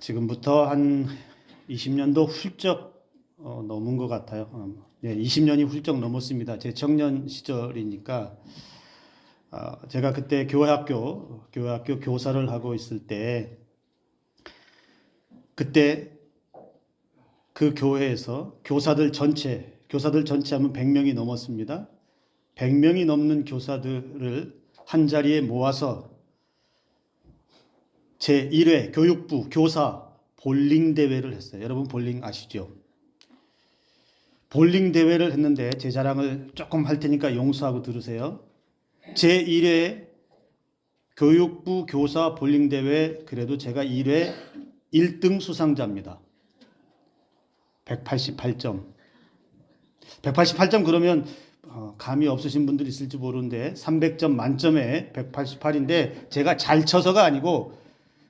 지금부터 한 20년도 훌쩍 넘은 것 같아요. 네, 20년이 훌쩍 넘었습니다. 제 청년 시절이니까 제가 그때 교회학교 교사를 하고 있을 때 그때 그 교회에서 교사들 전체 하면 100명이 넘었습니다. 100명이 넘는 교사들을 한 자리에 모아서 제1회 교육부 교사 볼링 대회를 했어요. 여러분 볼링 아시죠? 볼링 대회를 했는데 제 자랑을 조금 할 테니까 용서하고 들으세요. 제1회 교육부 교사 볼링 대회 그래도 제가 1회 1등 수상자입니다. 188점. 188점 그러면 감이 없으신 분들 있을지 모르는데 300점 만점에 188인데 제가 잘 쳐서가 아니고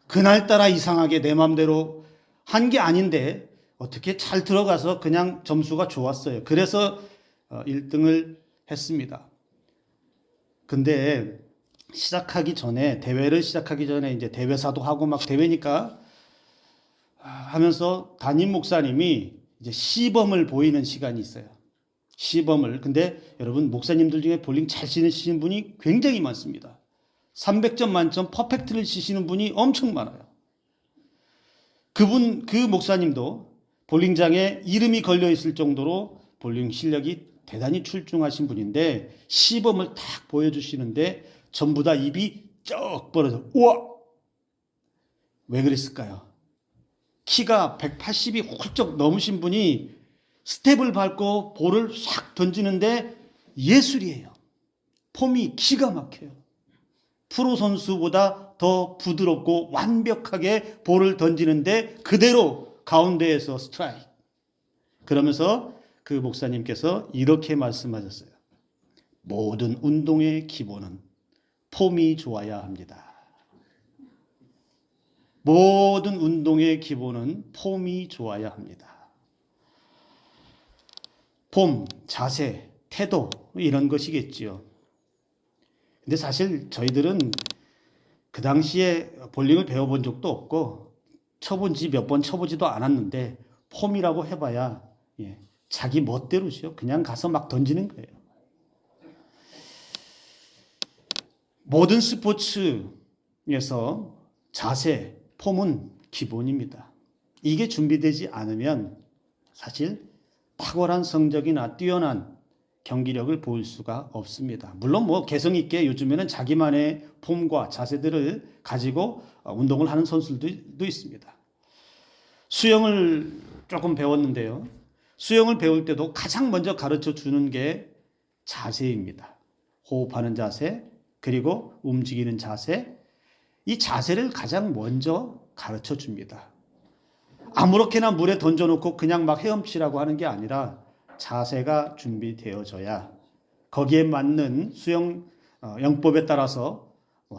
그날따라 이상하게 내 맘대로 한 게 아닌데 어떻게 잘 들어가서 그냥 점수가 좋았어요. 그래서 1등을 했습니다. 근데 대회를 시작하기 전에 이제 대회사도 하고 막 대회니까 하면서 담임 목사님이 이제 시범을 보이는 시간이 있어요. 시범을. 근데 여러분 목사님들 중에 볼링 잘 치시는 분이 굉장히 많습니다. 300점 만점 퍼펙트를 치시는 분이 엄청 많아요. 그 목사님도 볼링장에 이름이 걸려 있을 정도로 볼링 실력이 대단히 출중하신 분인데 시범을 탁 보여주시는데 전부 다 입이 쩍 벌어져. 우와! 왜 그랬을까요? 키가 180이 훌쩍 넘으신 분이 스텝을 밟고 볼을 싹 던지는데 예술이에요. 폼이 기가 막혀요. 프로 선수보다 더 부드럽고 완벽하게 볼을 던지는데 그대로 가운데에서 스트라이크. 그러면서 그 목사님께서 이렇게 말씀하셨어요. 모든 운동의 기본은 폼이 좋아야 합니다. 모든 운동의 기본은 폼이 좋아야 합니다. 폼, 자세, 태도 이런 것이겠지요. 근데 사실 저희들은 그 당시에 볼링을 배워본 적도 없고 쳐본 지 몇 번 쳐보지도 않았는데 폼이라고 해봐야 자기 멋대로죠. 그냥 가서 막 던지는 거예요. 모든 스포츠에서 자세, 폼은 기본입니다. 이게 준비되지 않으면 사실 탁월한 성적이나 뛰어난 경기력을 보일 수가 없습니다. 물론 개성 있게 요즘에는 자기만의 폼과 자세들을 가지고 운동을 하는 선수들도 있습니다. 수영을 조금 배웠는데요. 수영을 배울 때도 가장 먼저 가르쳐 주는 게 자세입니다. 호흡하는 자세, 그리고 움직이는 자세, 이 자세를 가장 먼저 가르쳐 줍니다. 아무렇게나 물에 던져놓고 그냥 막 헤엄치라고 하는 게 아니라 자세가 준비되어져야 거기에 맞는 수영 영법에 따라서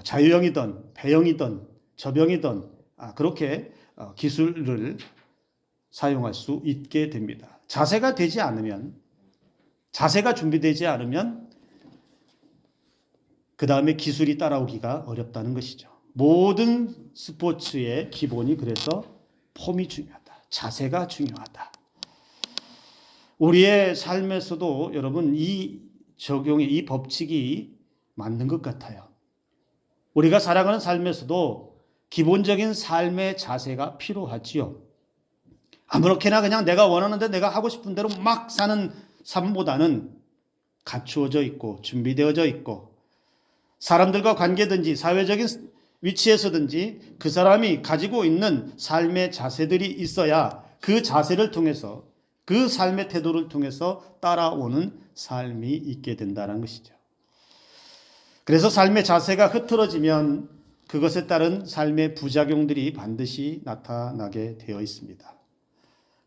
자유형이든 배영이든 저병이든 그렇게 기술을 사용할 수 있게 됩니다. 자세가 준비되지 않으면 그 다음에 기술이 따라오기가 어렵다는 것이죠. 모든 스포츠의 기본이 그래서 폼이 중요하다. 자세가 중요하다. 우리의 삶에서도 여러분 이 법칙이 맞는 것 같아요. 우리가 살아가는 삶에서도 기본적인 삶의 자세가 필요하지요. 아무렇게나 그냥 내가 원하는데 내가 하고 싶은 대로 막 사는 삶보다는 갖추어져 있고 준비되어져 있고 사람들과 관계든지 사회적인 위치에서든지 그 사람이 가지고 있는 삶의 자세들이 있어야 그 자세를 통해서 그 삶의 태도를 통해서 따라오는 삶이 있게 된다는 것이죠. 그래서 삶의 자세가 흐트러지면 그것에 따른 삶의 부작용들이 반드시 나타나게 되어 있습니다.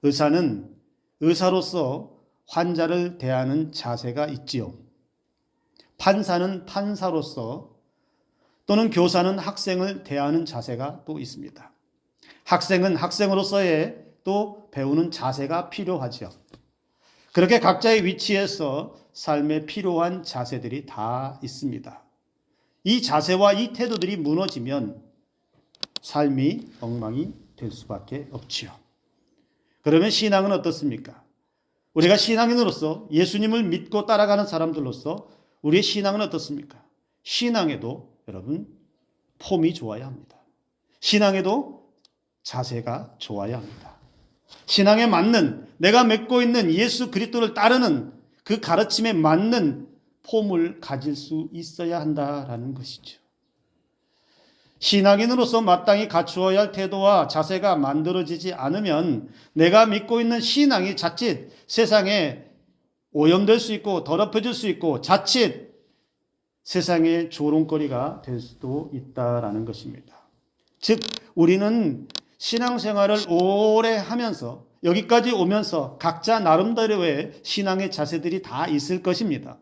의사는 의사로서 환자를 대하는 자세가 있지요. 판사는 판사로서 또는 교사는 학생을 대하는 자세가 또 있습니다. 학생은 학생으로서의 또 배우는 자세가 필요하죠. 그렇게 각자의 위치에서 삶에 필요한 자세들이 다 있습니다. 이 자세와 이 태도들이 무너지면 삶이 엉망이 될 수밖에 없지요. 그러면 신앙은 어떻습니까? 우리가 신앙인으로서 예수님을 믿고 따라가는 사람들로서 우리의 신앙은 어떻습니까? 신앙에도 여러분 폼이 좋아야 합니다. 신앙에도 자세가 좋아야 합니다. 신앙에 맞는, 내가 믿고 있는 예수 그리스도를 따르는 그 가르침에 맞는 폼을 가질 수 있어야 한다라는 것이죠. 신앙인으로서 마땅히 갖추어야 할 태도와 자세가 만들어지지 않으면 내가 믿고 있는 신앙이 자칫 세상에 오염될 수 있고 더럽혀질 수 있고 자칫 세상의 조롱거리가 될 수도 있다라는 것입니다. 즉 우리는 신앙생활을 오래 하면서 여기까지 오면서 각자 나름대로의 신앙의 자세들이 다 있을 것입니다.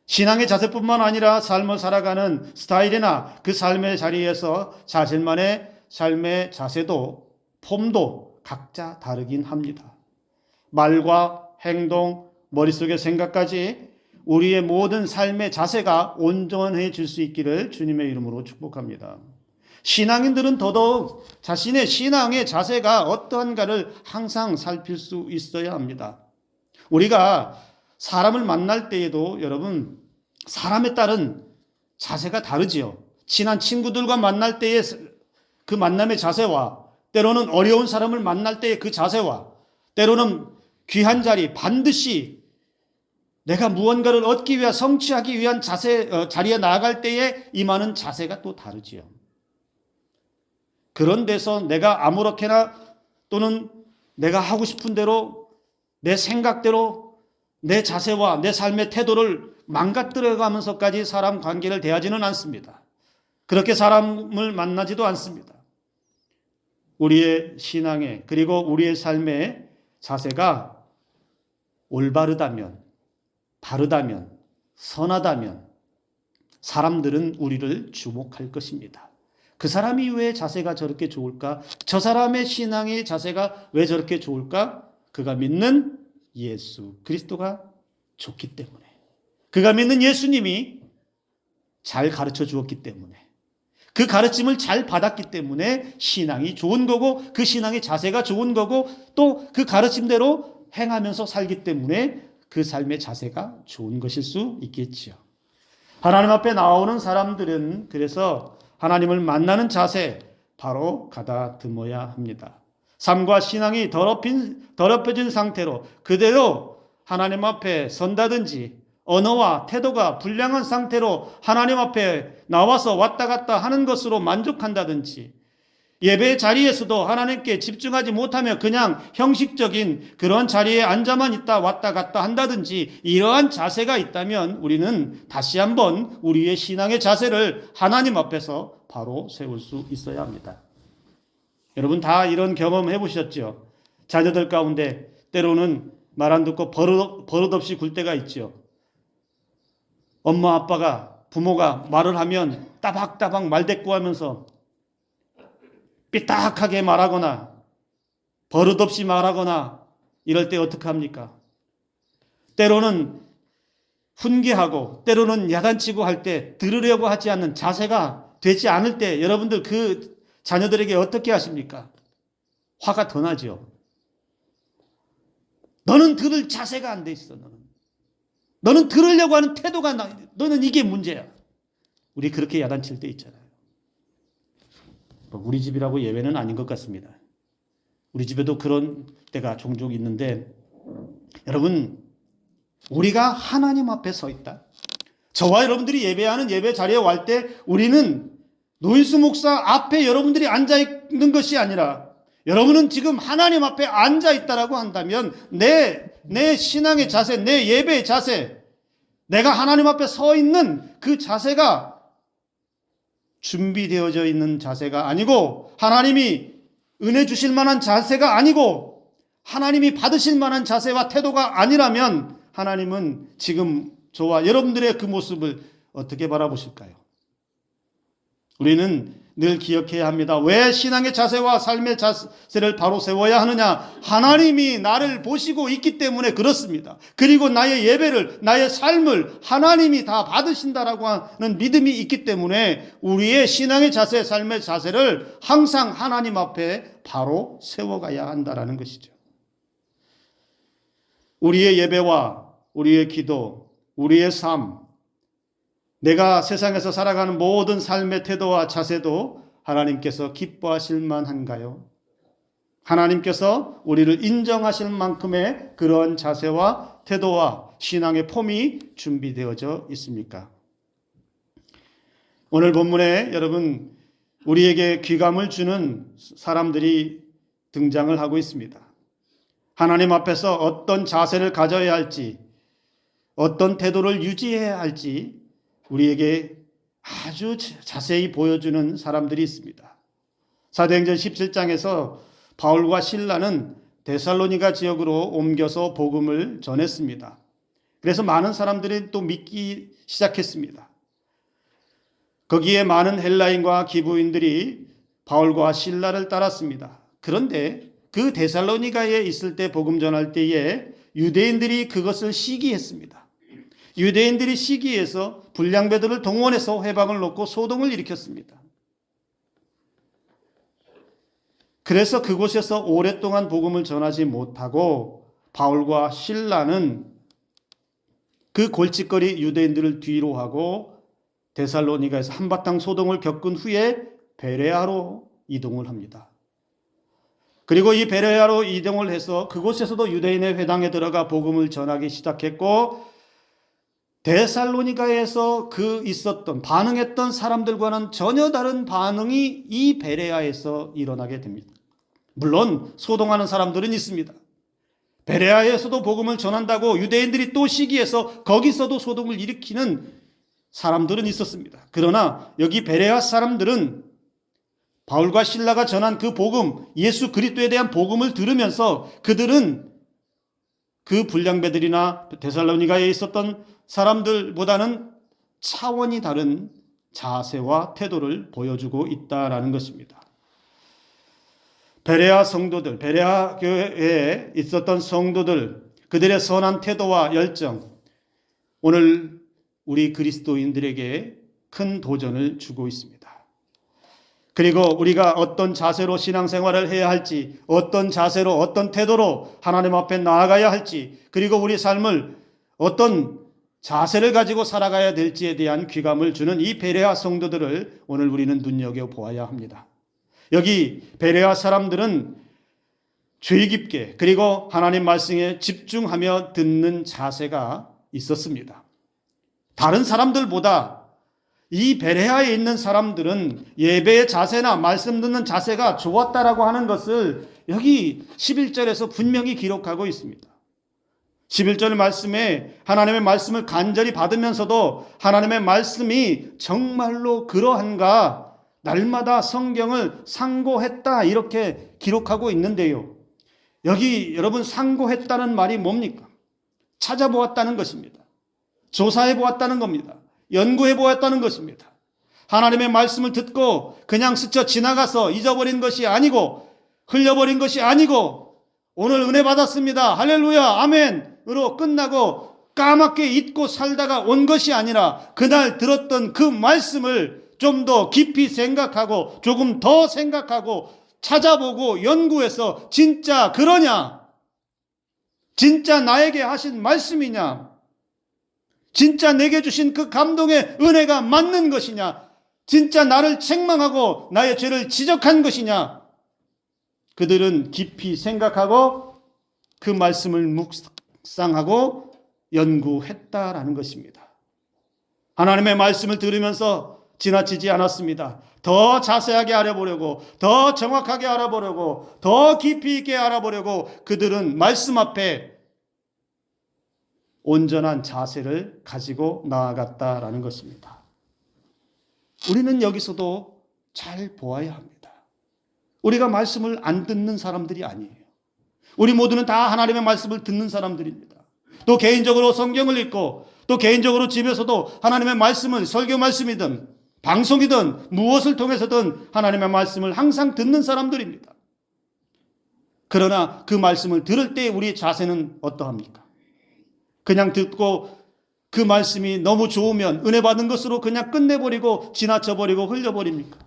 신앙의 자세뿐만 아니라 삶을 살아가는 스타일이나 그 삶의 자리에서 자신만의 삶의 자세도 폼도 각자 다르긴 합니다. 말과 행동, 머릿속의 생각까지 우리의 모든 삶의 자세가 온전해질 수 있기를 주님의 이름으로 축복합니다. 신앙인들은 더더욱 자신의 신앙의 자세가 어떠한가를 항상 살필 수 있어야 합니다. 우리가 사람을 만날 때에도 여러분 사람에 따른 자세가 다르지요. 친한 친구들과 만날 때의 그 만남의 자세와 때로는 어려운 사람을 만날 때의 그 자세와 때로는 귀한 자리 반드시 내가 무언가를 얻기 위한 성취하기 위한 자리에 나아갈 때에 임하는 자세가 또 다르지요. 그런 데서 내가 아무렇게나 또는 내가 하고 싶은 대로 내 생각대로 내 자세와 내 삶의 태도를 망가뜨려가면서까지 사람 관계를 대하지는 않습니다. 그렇게 사람을 만나지도 않습니다. 우리의 신앙의 그리고 우리의 삶의 자세가 올바르다면, 바르다면, 선하다면 사람들은 우리를 주목할 것입니다. 그 사람이 왜 자세가 저렇게 좋을까? 저 사람의 신앙의 자세가 왜 저렇게 좋을까? 그가 믿는 예수 그리스도가 좋기 때문에, 그가 믿는 예수님이 잘 가르쳐 주었기 때문에, 그 가르침을 잘 받았기 때문에 신앙이 좋은 거고 그 신앙의 자세가 좋은 거고 또 그 가르침대로 행하면서 살기 때문에 그 삶의 자세가 좋은 것일 수 있겠지요. 하나님 앞에 나오는 사람들은 그래서 하나님을 만나는 자세 바로 가다듬어야 합니다. 삶과 신앙이 더럽혀진 상태로 그대로 하나님 앞에 선다든지 언어와 태도가 불량한 상태로 하나님 앞에 나와서 왔다 갔다 하는 것으로 만족한다든지 예배 자리에서도 하나님께 집중하지 못하며 그냥 형식적인 그런 자리에 앉아만 있다 왔다 갔다 한다든지 이러한 자세가 있다면 우리는 다시 한번 우리의 신앙의 자세를 하나님 앞에서 바로 세울 수 있어야 합니다. 여러분 다 이런 경험 해보셨죠? 자녀들 가운데 때로는 말 안 듣고 버릇없이 굴 때가 있죠. 엄마 아빠가 부모가 말을 하면 따박따박 말대꾸하면서 삐딱하게 말하거나 버릇없이 말하거나 이럴 때 어떻게 합니까? 때로는 훈계하고 때로는 야단치고 할 때 들으려고 하지 않는 자세가 되지 않을 때 여러분들 그 자녀들에게 어떻게 하십니까? 화가 더 나죠. 너는 들을 자세가 안 돼 있어. 너는 들으려고 하는 태도가 너는 이게 문제야. 우리 그렇게 야단칠 때 있잖아요. 우리 집이라고 예외는 아닌 것 같습니다. 우리 집에도 그런 때가 종종 있는데 여러분 우리가 하나님 앞에 서 있다. 저와 여러분들이 예배하는 예배 자리에 갈 때 우리는 노인수 목사 앞에 여러분들이 앉아 있는 것이 아니라 여러분은 지금 하나님 앞에 앉아 있다라고 한다면 내 신앙의 자세, 내 예배의 자세, 내가 하나님 앞에 서 있는 그 자세가 준비되어져 있는 자세가 아니고 하나님이 은혜 주실 만한 자세가 아니고 하나님이 받으실 만한 자세와 태도가 아니라면 하나님은 지금 저와 여러분들의 그 모습을 어떻게 바라보실까요? 우리는 늘 기억해야 합니다. 왜 신앙의 자세와 삶의 자세를 바로 세워야 하느냐? 하나님이 나를 보시고 있기 때문에 그렇습니다. 그리고 나의 예배를, 나의 삶을 하나님이 다 받으신다라고 하는 믿음이 있기 때문에 우리의 신앙의 자세, 삶의 자세를 항상 하나님 앞에 바로 세워가야 한다라는 것이죠. 우리의 예배와 우리의 기도, 우리의 삶, 내가 세상에서 살아가는 모든 삶의 태도와 자세도 하나님께서 기뻐하실 만한가요? 하나님께서 우리를 인정하실 만큼의 그런 자세와 태도와 신앙의 폼이 준비되어져 있습니까? 오늘 본문에 여러분 우리에게 귀감을 주는 사람들이 등장을 하고 있습니다. 하나님 앞에서 어떤 자세를 가져야 할지, 어떤 태도를 유지해야 할지 우리에게 아주 자세히 보여주는 사람들이 있습니다. 사도행전 17장에서 바울과 실라는 데살로니가 지역으로 옮겨서 복음을 전했습니다. 그래서 많은 사람들이 또 믿기 시작했습니다. 거기에 많은 헬라인과 기브인들이 바울과 실라를 따랐습니다. 그런데 그 데살로니가에 있을 때 복음 전할 때에 유대인들이 그것을 시기했습니다. 유대인들이 시기해서 불량배들을 동원해서 회방을 놓고 소동을 일으켰습니다. 그래서 그곳에서 오랫동안 복음을 전하지 못하고 바울과 실라는 그 골칫거리 유대인들을 뒤로 하고 데살로니가에서 한바탕 소동을 겪은 후에 베레아로 이동을 합니다. 그리고 이 베레아로 이동을 해서 그곳에서도 유대인의 회당에 들어가 복음을 전하기 시작했고 데살로니가에서 반응했던 사람들과는 전혀 다른 반응이 이 베레아에서 일어나게 됩니다. 물론 소동하는 사람들은 있습니다. 베레아에서도 복음을 전한다고 유대인들이 또 시기해서 거기서도 소동을 일으키는 사람들은 있었습니다. 그러나 여기 베레아 사람들은 바울과 실라가 전한 그 복음, 예수 그리스도에 대한 복음을 들으면서 그들은 그 불량배들이나 데살로니가에 있었던 사람들보다는 차원이 다른 자세와 태도를 보여주고 있다라는 것입니다. 베레아 성도들, 베레아 교회에 있었던 성도들, 그들의 선한 태도와 열정, 오늘 우리 그리스도인들에게 큰 도전을 주고 있습니다. 그리고 우리가 어떤 자세로 신앙생활을 해야 할지, 어떤 자세로, 어떤 태도로 하나님 앞에 나아가야 할지, 그리고 우리 삶을 어떤 자세를 가지고 살아가야 될지에 대한 귀감을 주는 이 베레아 성도들을 오늘 우리는 눈여겨보아야 합니다. 여기 베레아 사람들은 주의 깊게 그리고 하나님 말씀에 집중하며 듣는 자세가 있었습니다. 다른 사람들보다 이 베레아에 있는 사람들은 예배의 자세나 말씀 듣는 자세가 좋았다라고 하는 것을 여기 11절에서 분명히 기록하고 있습니다. 11절 말씀에 하나님의 말씀을 간절히 받으면서도 하나님의 말씀이 정말로 그러한가 날마다 성경을 상고했다 이렇게 기록하고 있는데요. 여기 여러분 상고했다는 말이 뭡니까? 찾아보았다는 것입니다. 조사해 보았다는 겁니다. 연구해 보았다는 것입니다. 하나님의 말씀을 듣고 그냥 스쳐 지나가서 잊어버린 것이 아니고 흘려버린 것이 아니고 오늘 은혜 받았습니다. 할렐루야 아멘으로 끝나고 까맣게 잊고 살다가 온 것이 아니라 그날 들었던 그 말씀을 좀 더 깊이 생각하고 조금 더 생각하고 찾아보고 연구해서 진짜 그러냐? 진짜 나에게 하신 말씀이냐? 진짜 내게 주신 그 감동의 은혜가 맞는 것이냐? 진짜 나를 책망하고 나의 죄를 지적한 것이냐? 그들은 깊이 생각하고 그 말씀을 묵상하고 연구했다라는 것입니다. 하나님의 말씀을 들으면서 지나치지 않았습니다. 더 자세하게 알아보려고, 더 정확하게 알아보려고, 더 깊이 있게 알아보려고 그들은 말씀 앞에 온전한 자세를 가지고 나아갔다라는 것입니다. 우리는 여기서도 잘 보아야 합니다. 우리가 말씀을 안 듣는 사람들이 아니에요. 우리 모두는 다 하나님의 말씀을 듣는 사람들입니다. 또 개인적으로 성경을 읽고 또 개인적으로 집에서도 하나님의 말씀을 설교 말씀이든 방송이든 무엇을 통해서든 하나님의 말씀을 항상 듣는 사람들입니다. 그러나 그 말씀을 들을 때 우리의 자세는 어떠합니까? 그냥 듣고 그 말씀이 너무 좋으면 은혜 받은 것으로 그냥 끝내버리고 지나쳐버리고 흘려버립니까?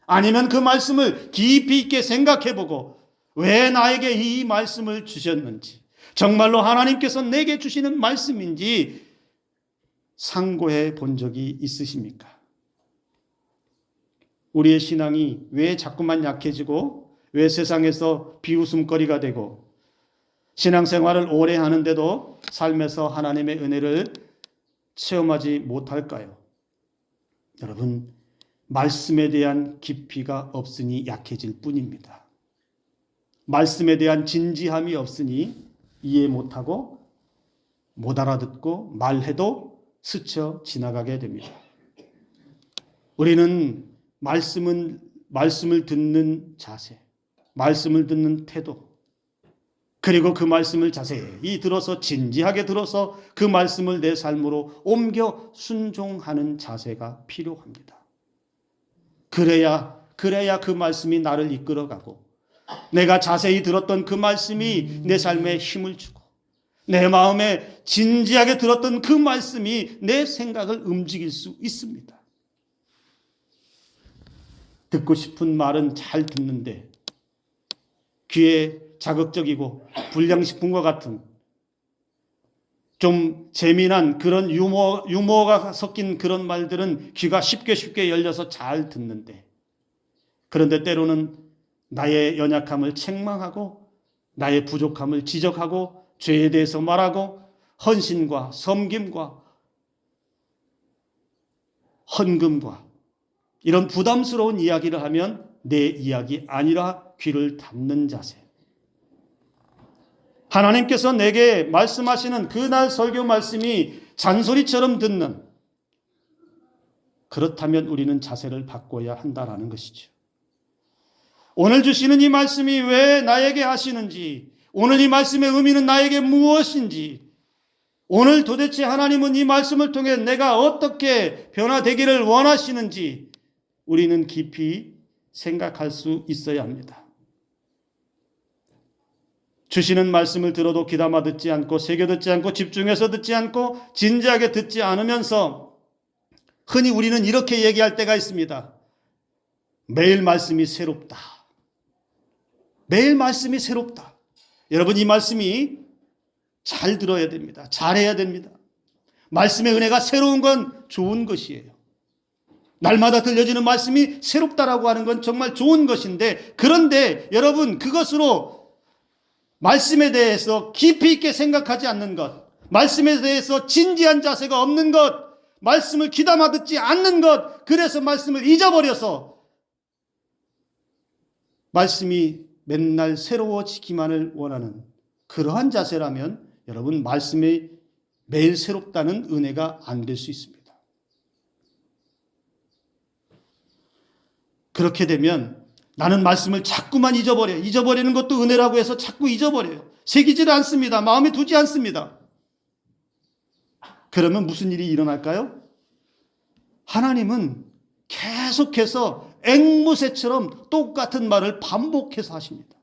아니면 그 말씀을 깊이 있게 생각해보고 왜 나에게 이 말씀을 주셨는지, 정말로 하나님께서 내게 주시는 말씀인지 상고해 본 적이 있으십니까? 우리의 신앙이 왜 자꾸만 약해지고 왜 세상에서 비웃음거리가 되고 신앙생활을 오래 하는데도 삶에서 하나님의 은혜를 체험하지 못할까요? 여러분, 말씀에 대한 깊이가 없으니 약해질 뿐입니다. 말씀에 대한 진지함이 없으니 이해 못하고 못 알아듣고 말해도 스쳐 지나가게 됩니다. 우리는 말씀을 듣는 자세, 말씀을 듣는 태도, 그리고 그 말씀을 자세히 들어서 진지하게 들어서 그 말씀을 내 삶으로 옮겨 순종하는 자세가 필요합니다. 그래야 그 말씀이 나를 이끌어가고 내가 자세히 들었던 그 말씀이 내 삶에 힘을 주고 내 마음에 진지하게 들었던 그 말씀이 내 생각을 움직일 수 있습니다. 듣고 싶은 말은 잘 듣는데 귀에 자극적이고 불량식품과 같은 좀 재미난 그런 유머가 섞인 그런 말들은 귀가 쉽게 열려서 잘 듣는데, 그런데 때로는 나의 연약함을 책망하고 나의 부족함을 지적하고 죄에 대해서 말하고 헌신과 섬김과 헌금과 이런 부담스러운 이야기를 하면 내 이야기 아니라 귀를 닫는 자세. 하나님께서 내게 말씀하시는 그날 설교 말씀이 잔소리처럼 듣는, 그렇다면 우리는 자세를 바꿔야 한다는 것이죠. 오늘 주시는 이 말씀이 왜 나에게 하시는지, 오늘 이 말씀의 의미는 나에게 무엇인지, 오늘 도대체 하나님은 이 말씀을 통해 내가 어떻게 변화되기를 원하시는지 우리는 깊이 생각할 수 있어야 합니다. 주시는 말씀을 들어도 귀담아 듣지 않고 새겨 듣지 않고 집중해서 듣지 않고 진지하게 듣지 않으면서 흔히 우리는 이렇게 얘기할 때가 있습니다. 매일 말씀이 새롭다. 매일 말씀이 새롭다. 여러분, 이 말씀이 잘 들어야 됩니다. 잘해야 됩니다. 말씀의 은혜가 새로운 건 좋은 것이에요. 날마다 들려지는 말씀이 새롭다라고 하는 건 정말 좋은 것인데, 그런데 여러분, 그것으로 말씀에 대해서 깊이 있게 생각하지 않는 것, 말씀에 대해서 진지한 자세가 없는 것, 말씀을 귀담아 듣지 않는 것, 그래서 말씀을 잊어버려서 말씀이 맨날 새로워지기만을 원하는 그러한 자세라면 여러분, 말씀이 매일 새롭다는 은혜가 안 될 수 있습니다. 그렇게 되면 나는 말씀을 자꾸만 잊어버려요. 잊어버리는 것도 은혜라고 해서 자꾸 잊어버려요. 새기지를 않습니다. 마음에 두지 않습니다. 그러면 무슨 일이 일어날까요? 하나님은 계속해서 앵무새처럼 똑같은 말을 반복해서 하십니다.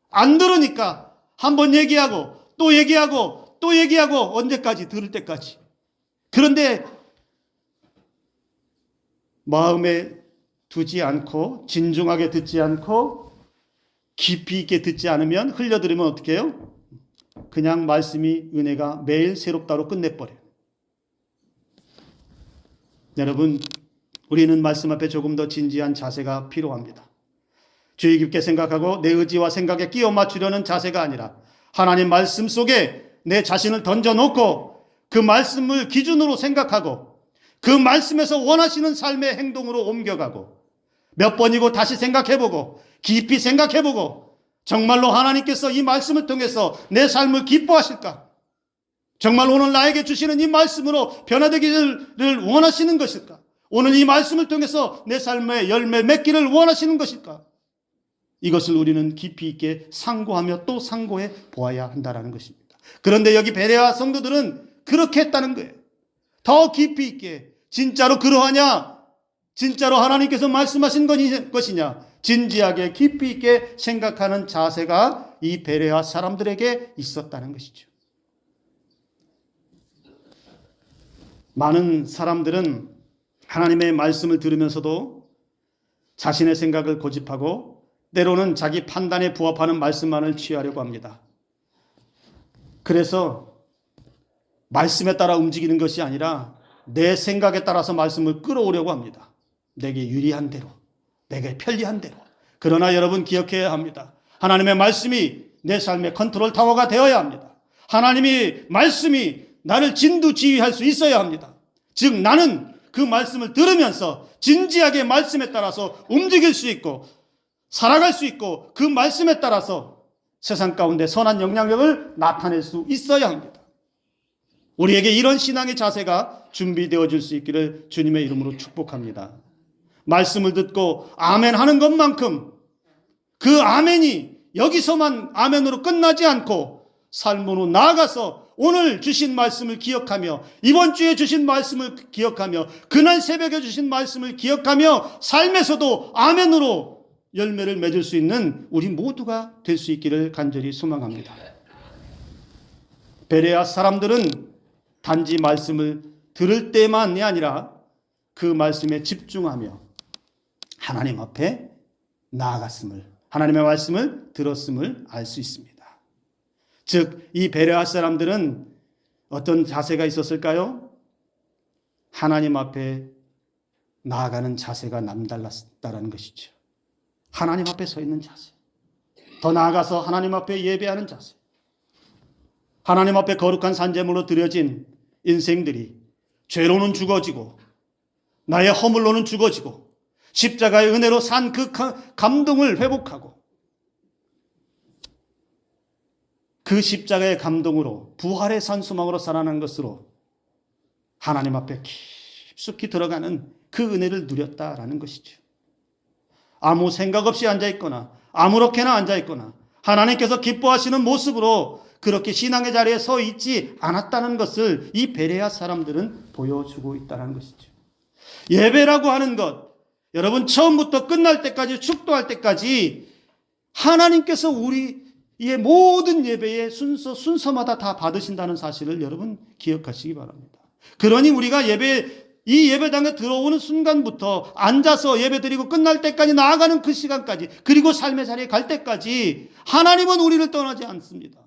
안 들으니까 한번 얘기하고 또 얘기하고 또 얘기하고 언제까지? 들을 때까지. 그런데 마음에 두지 않고 진중하게 듣지 않고 깊이 있게 듣지 않으면, 흘려들으면 어떻게 해요? 그냥 말씀이 은혜가 매일 새롭다로 끝내버려요. 여러분, 우리는 말씀 앞에 조금 더 진지한 자세가 필요합니다. 주의 깊게 생각하고 내 의지와 생각에 끼워 맞추려는 자세가 아니라 하나님 말씀 속에 내 자신을 던져놓고 그 말씀을 기준으로 생각하고 그 말씀에서 원하시는 삶의 행동으로 옮겨가고 몇 번이고 다시 생각해보고 깊이 생각해보고 정말로 하나님께서 이 말씀을 통해서 내 삶을 기뻐하실까? 정말 오늘 나에게 주시는 이 말씀으로 변화되기를 원하시는 것일까? 오늘 이 말씀을 통해서 내 삶에 열매 맺기를 원하시는 것일까? 이것을 우리는 깊이 있게 상고하며 또 상고해 보아야 한다는 것입니다. 그런데 여기 베레아 성도들은 그렇게 했다는 거예요. 더 깊이 있게. 진짜로 그러하냐? 진짜로 하나님께서 말씀하신 것이냐, 진지하게 깊이 있게 생각하는 자세가 이 베레아 사람들에게 있었다는 것이죠. 많은 사람들은 하나님의 말씀을 들으면서도 자신의 생각을 고집하고 때로는 자기 판단에 부합하는 말씀만을 취하려고 합니다. 그래서 말씀에 따라 움직이는 것이 아니라 내 생각에 따라서 말씀을 끌어오려고 합니다. 내게 유리한 대로, 내게 편리한 대로. 그러나 여러분 기억해야 합니다. 하나님의 말씀이 내 삶의 컨트롤 타워가 되어야 합니다. 하나님의 말씀이 나를 진두지휘할 수 있어야 합니다. 즉 나는 그 말씀을 들으면서 진지하게 말씀에 따라서 움직일 수 있고 살아갈 수 있고 그 말씀에 따라서 세상 가운데 선한 영향력을 나타낼 수 있어야 합니다. 우리에게 이런 신앙의 자세가 준비되어질 수 있기를 주님의 이름으로 축복합니다. 말씀을 듣고 아멘 하는 것만큼 그 아멘이 여기서만 아멘으로 끝나지 않고 삶으로 나아가서 오늘 주신 말씀을 기억하며 이번 주에 주신 말씀을 기억하며 그날 새벽에 주신 말씀을 기억하며 삶에서도 아멘으로 열매를 맺을 수 있는 우리 모두가 될 수 있기를 간절히 소망합니다. 베레아 사람들은 단지 말씀을 들을 때만이 아니라 그 말씀에 집중하며 하나님 앞에 나아갔음을, 하나님의 말씀을 들었음을 알 수 있습니다. 즉, 이 베레아 사람들은 어떤 자세가 있었을까요? 하나님 앞에 나아가는 자세가 남달랐다는 것이죠. 하나님 앞에 서 있는 자세. 더 나아가서 하나님 앞에 예배하는 자세. 하나님 앞에 거룩한 산제물로 드려진 인생들이 죄로는 죽어지고 나의 허물로는 죽어지고 십자가의 은혜로 산 그 감동을 회복하고 그 십자가의 감동으로 부활의 산소망으로 살아난 것으로 하나님 앞에 깊숙이 들어가는 그 은혜를 누렸다라는 것이죠. 아무 생각 없이 앉아있거나 아무렇게나 앉아있거나 하나님께서 기뻐하시는 모습으로 그렇게 신앙의 자리에 서 있지 않았다는 것을 이 베레아 사람들은 보여주고 있다는 것이죠. 예배라고 하는 것, 여러분 처음부터 끝날 때까지 축도할 때까지 하나님께서 우리의 모든 예배의 순서마다 다 받으신다는 사실을 여러분 기억하시기 바랍니다. 그러니 우리가 이 예배당에 들어오는 순간부터 앉아서 예배드리고 끝날 때까지 나아가는 그 시간까지 그리고 삶의 자리에 갈 때까지 하나님은 우리를 떠나지 않습니다.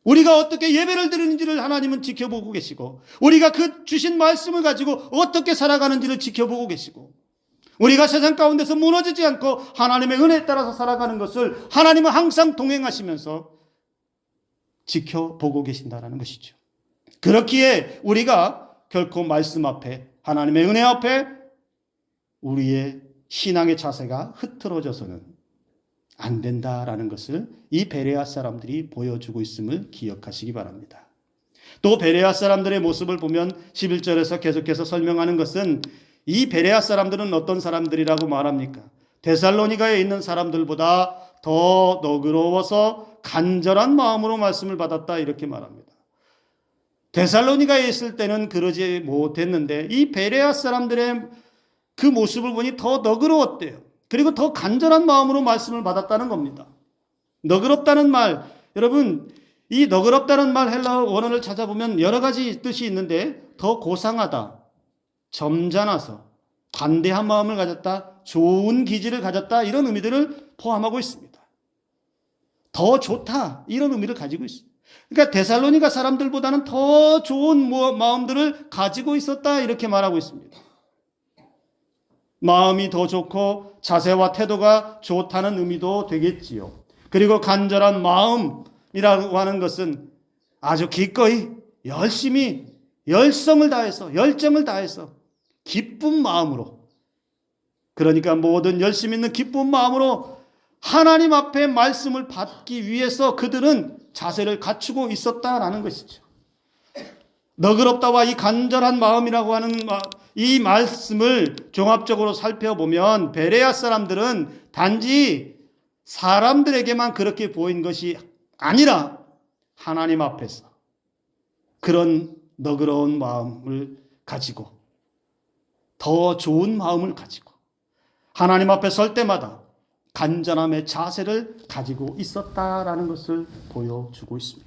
우리가 어떻게 예배를 드리는지를 하나님은 지켜보고 계시고 우리가 그 주신 말씀을 가지고 어떻게 살아가는지를 지켜보고 계시고 우리가 세상 가운데서 무너지지 않고 하나님의 은혜에 따라서 살아가는 것을 하나님은 항상 동행하시면서 지켜보고 계신다는 것이죠. 그렇기에 우리가 결코 말씀 앞에 하나님의 은혜 앞에 우리의 신앙의 자세가 흐트러져서는 안 된다라는 것을 이 베레아 사람들이 보여주고 있음을 기억하시기 바랍니다. 또 베레아 사람들의 모습을 보면 11절에서 계속해서 설명하는 것은 이 베레아 사람들은 어떤 사람들이라고 말합니까? 데살로니가에 있는 사람들보다 더 너그러워서 간절한 마음으로 말씀을 받았다 이렇게 말합니다. 데살로니가에 있을 때는 그러지 못했는데 이 베레아 사람들의 그 모습을 보니 더 너그러웠대요. 그리고 더 간절한 마음으로 말씀을 받았다는 겁니다. 너그럽다는 말, 여러분 이 너그럽다는 말 헬라어 원어를 찾아보면 여러 가지 뜻이 있는데 더 고상하다, 점잖아서, 관대한 마음을 가졌다, 좋은 기질을 가졌다 이런 의미들을 포함하고 있습니다. 더 좋다 이런 의미를 가지고 있습니다. 그러니까 데살로니가 사람들보다는 더 좋은 마음들을 가지고 있었다 이렇게 말하고 있습니다. 마음이 더 좋고 자세와 태도가 좋다는 의미도 되겠지요. 그리고 간절한 마음이라고 하는 것은 아주 기꺼이 열심히 열성을 다해서 열정을 다해서 기쁜 마음으로, 그러니까 모든 열심 있는 기쁜 마음으로 하나님 앞에 말씀을 받기 위해서 그들은 자세를 갖추고 있었다라는 것이죠. 너그럽다와 이 간절한 마음이라고 하는 이 말씀을 종합적으로 살펴보면 베레아 사람들은 단지 사람들에게만 그렇게 보인 것이 아니라 하나님 앞에서 그런 너그러운 마음을 가지고 더 좋은 마음을 가지고 하나님 앞에 설 때마다 간절함의 자세를 가지고 있었다라는 것을 보여주고 있습니다.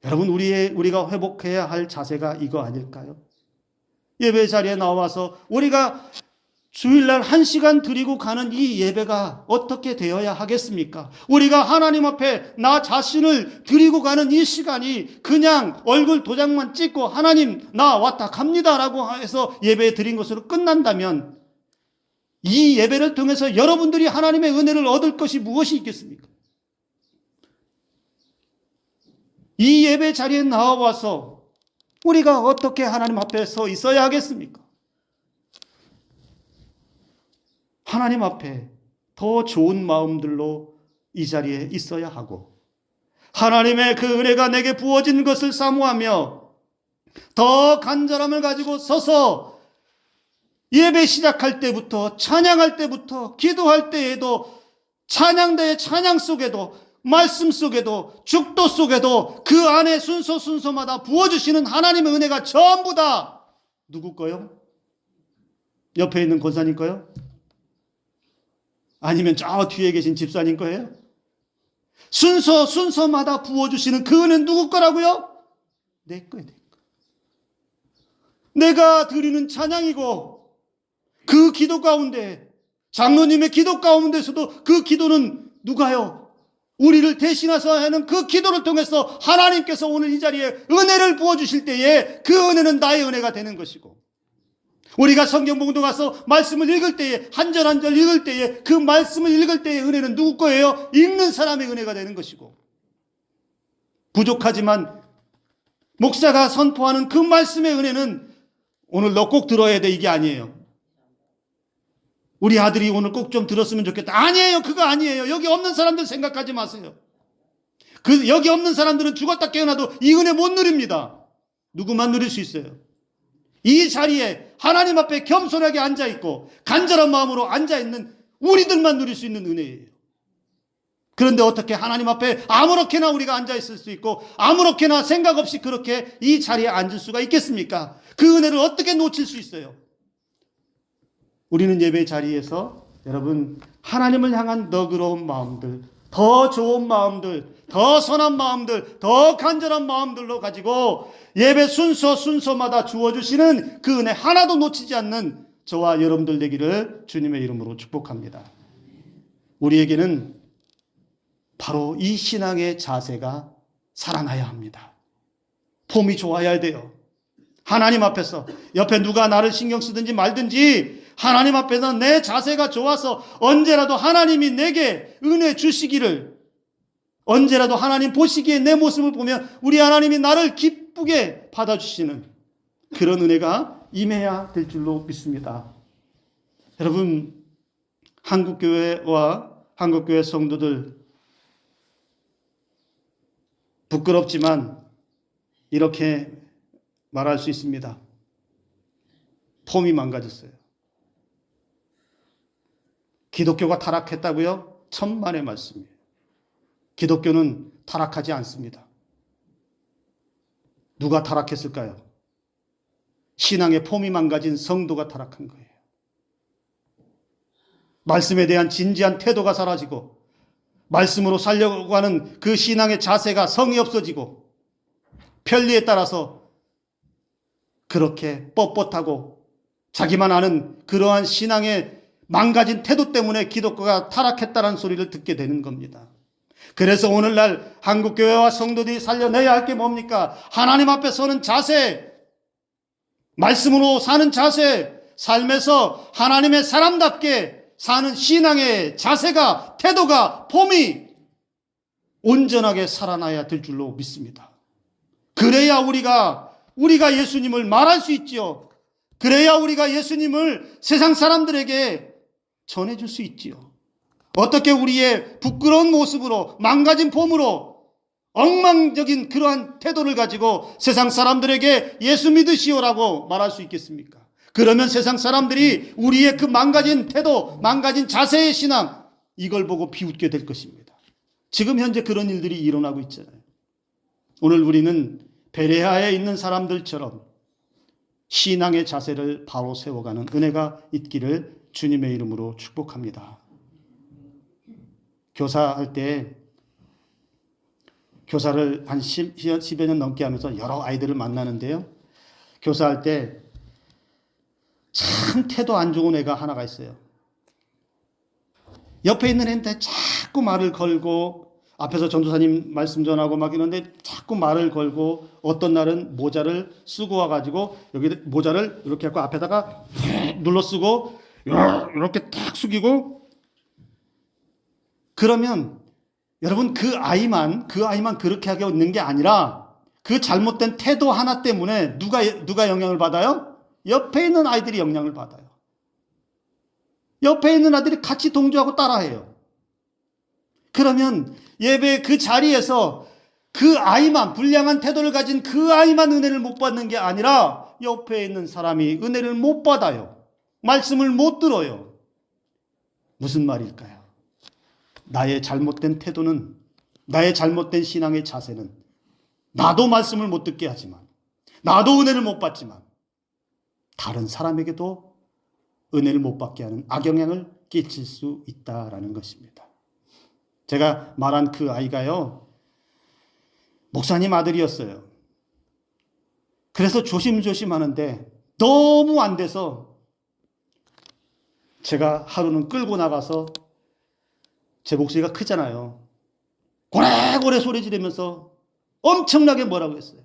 여러분, 우리가 회복해야 할 자세가 이거 아닐까요? 예배 자리에 나와서 우리가 주일날 1시간 드리고 가는 이 예배가 어떻게 되어야 하겠습니까? 우리가 하나님 앞에 나 자신을 드리고 가는 이 시간이 그냥 얼굴 도장만 찍고 하나님 나 왔다 갑니다라고 해서 예배 드린 것으로 끝난다면 이 예배를 통해서 여러분들이 하나님의 은혜를 얻을 것이 무엇이 있겠습니까? 이 예배 자리에 나와서 우리가 어떻게 하나님 앞에 서 있어야 하겠습니까? 하나님 앞에 더 좋은 마음들로 이 자리에 있어야 하고 하나님의 그 은혜가 내게 부어진 것을 사모하며 더 간절함을 가지고 서서 예배 시작할 때부터 찬양할 때부터 기도할 때에도 찬양대의 찬양 속에도 말씀 속에도 죽도 속에도 그 안에 순서마다 부어주시는 하나님의 은혜가 전부 다 누구 거요? 옆에 있는 권사님 거요? 아니면 저 뒤에 계신 집사님 거예요? 순서마다 부어주시는 그 은혜는 누구 거라고요? 내 거예요. 내 거. 내가 드리는 찬양이고 그 기도 가운데 장로님의 기도 가운데서도 그 기도는 누가요? 우리를 대신해서 하는 그 기도를 통해서 하나님께서 오늘 이 자리에 은혜를 부어주실 때에 그 은혜는 나의 은혜가 되는 것이고 우리가 성경 봉독 가서 말씀을 읽을 때에 한 절 한 절 읽을 때에 그 말씀을 읽을 때의 은혜는 누구 거예요? 읽는 사람의 은혜가 되는 것이고 부족하지만 목사가 선포하는 그 말씀의 은혜는 오늘 너 꼭 들어야 돼 이게 아니에요. 우리 아들이 오늘 꼭 좀 들었으면 좋겠다. 아니에요. 그거 아니에요. 여기 없는 사람들 생각하지 마세요. 여기 없는 사람들은 죽었다 깨어나도 이 은혜 못 누립니다. 누구만 누릴 수 있어요? 이 자리에 하나님 앞에 겸손하게 앉아있고 간절한 마음으로 앉아있는 우리들만 누릴 수 있는 은혜예요. 그런데 어떻게 하나님 앞에 아무렇게나 우리가 앉아있을 수 있고 아무렇게나 생각 없이 그렇게 이 자리에 앉을 수가 있겠습니까? 그 은혜를 어떻게 놓칠 수 있어요? 우리는 예배 자리에서 여러분 하나님을 향한 너그러운 마음들, 더 좋은 마음들, 더 선한 마음들, 더 간절한 마음들로 가지고 예배 순서마다 주어주시는 그 은혜 하나도 놓치지 않는 저와 여러분들 되기를 주님의 이름으로 축복합니다. 우리에게는 바로 이 신앙의 자세가 살아나야 합니다. 폼이 좋아야 돼요. 하나님 앞에서 옆에 누가 나를 신경 쓰든지 말든지 하나님 앞에서 내 자세가 좋아서 언제라도 하나님이 내게 은혜 주시기를 언제라도 하나님 보시기에 내 모습을 보면 우리 하나님이 나를 기쁘게 받아주시는 그런 은혜가 임해야 될 줄로 믿습니다. 여러분 한국교회와 한국교회 성도들 부끄럽지만 이렇게 말할 수 있습니다. 폼이 망가졌어요. 기독교가 타락했다고요? 천만의 말씀이에요. 기독교는 타락하지 않습니다. 누가 타락했을까요? 신앙의 폼이 망가진 성도가 타락한 거예요. 말씀에 대한 진지한 태도가 사라지고 말씀으로 살려고 하는 그 신앙의 자세가 성이 없어지고 편리에 따라서 그렇게 뻣뻣하고 자기만 아는 그러한 신앙의 망가진 태도 때문에 기독교가 타락했다는 소리를 듣게 되는 겁니다. 그래서 오늘날 한국교회와 성도들이 살려내야 할 게 뭡니까? 하나님 앞에 서는 자세, 말씀으로 사는 자세, 삶에서 하나님의 사람답게 사는 신앙의 자세가, 태도가, 폼이 온전하게 살아나야 될 줄로 믿습니다. 그래야 우리가 예수님을 말할 수 있지요. 그래야 우리가 예수님을 세상 사람들에게 전해줄 수 있지요. 어떻게 우리의 부끄러운 모습으로 망가진 폼으로 엉망적인 그러한 태도를 가지고 세상 사람들에게 예수 믿으시오라고 말할 수 있겠습니까? 그러면 세상 사람들이 우리의 그 망가진 태도, 망가진 자세의 신앙 이걸 보고 비웃게 될 것입니다. 지금 현재 그런 일들이 일어나고 있잖아요. 오늘 우리는 베레아에 있는 사람들처럼 신앙의 자세를 바로 세워가는 은혜가 있기를 주님의 이름으로 축복합니다. 교사할 때 교사를 한 10여 년 넘게 하면서 여러 아이들을 만나는데요. 교사할 때 참 태도 안 좋은 애가 하나가 있어요. 옆에 있는 애한테 자꾸 말을 걸고 앞에서 전도사님 말씀 전하고 막 이러는데 자꾸 말을 걸고 어떤 날은 모자를 쓰고 와가지고 여기 모자를 이렇게 하고 앞에다가 눌러 쓰고 이렇게 딱 숙이고 그러면 여러분 그 아이만 그렇게 하게 있는 게 아니라 그 잘못된 태도 하나 때문에 누가 영향을 받아요? 옆에 있는 아이들이 영향을 받아요. 옆에 있는 아이들이 같이 동조하고 따라해요. 그러면 예배 그 자리에서 그 아이만 불량한 태도를 가진 그 아이만 은혜를 못 받는 게 아니라 옆에 있는 사람이 은혜를 못 받아요. 말씀을 못 들어요. 무슨 말일까요? 나의 잘못된 태도는 나의 잘못된 신앙의 자세는 나도 말씀을 못 듣게 하지만 나도 은혜를 못 받지만 다른 사람에게도 은혜를 못 받게 하는 악영향을 끼칠 수 있다라는 것입니다. 제가 말한 그 아이가요, 목사님 아들이었어요. 그래서 조심조심 하는데 너무 안 돼서 제가 하루는 끌고 나가서 제 목소리가 크잖아요. 고래고래 소리 지르면서 엄청나게 뭐라고 했어요.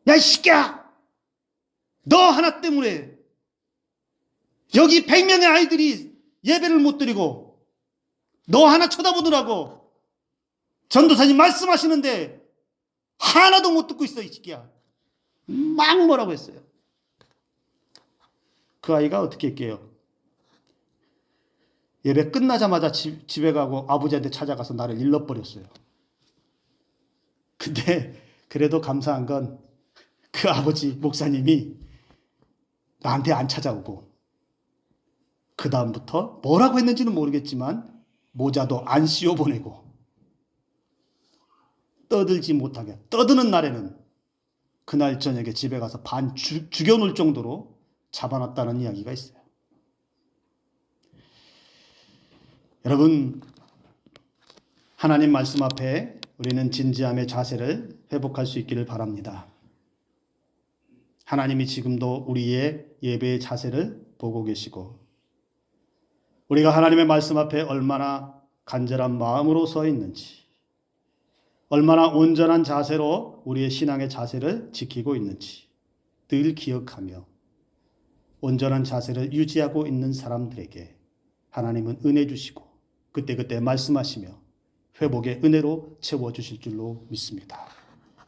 야, 이 새끼야! 너 하나 때문에 여기 100명의 아이들이 예배를 못 드리고 너 하나 쳐다보더라고. 전도사님 말씀하시는데 하나도 못 듣고 있어, 이 새끼야. 막 뭐라고 했어요. 그 아이가 어떻게 할게요? 예배 끝나자마자 집에 가고 아버지한테 찾아가서 나를 일러버렸어요. 근데 그래도 감사한 건 그 아버지 목사님이 나한테 안 찾아오고 그 다음부터 뭐라고 했는지는 모르겠지만 모자도 안 씌워보내고 떠들지 못하게 떠드는 날에는 그날 저녁에 집에 가서 죽여놓을 정도로 잡아놨다는 이야기가 있어요. 여러분, 하나님 말씀 앞에 우리는 진지함의 자세를 회복할 수 있기를 바랍니다. 하나님이 지금도 우리의 예배의 자세를 보고 계시고 우리가 하나님의 말씀 앞에 얼마나 간절한 마음으로 서 있는지, 얼마나 온전한 자세로 우리의 신앙의 자세를 지키고 있는지 늘 기억하며 온전한 자세를 유지하고 있는 사람들에게 하나님은 은혜 주시고 그때그때 말씀하시며 회복의 은혜로 채워주실 줄로 믿습니다.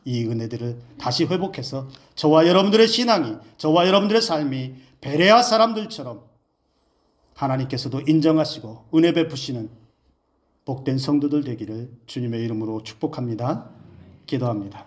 이 은혜들을 다시 회복해서 저와 여러분들의 신앙이, 저와 여러분들의 삶이 베레아 사람들처럼 하나님께서도 인정하시고 은혜 베푸시는 복된 성도들 되기를 주님의 이름으로 축복합니다. 기도합니다.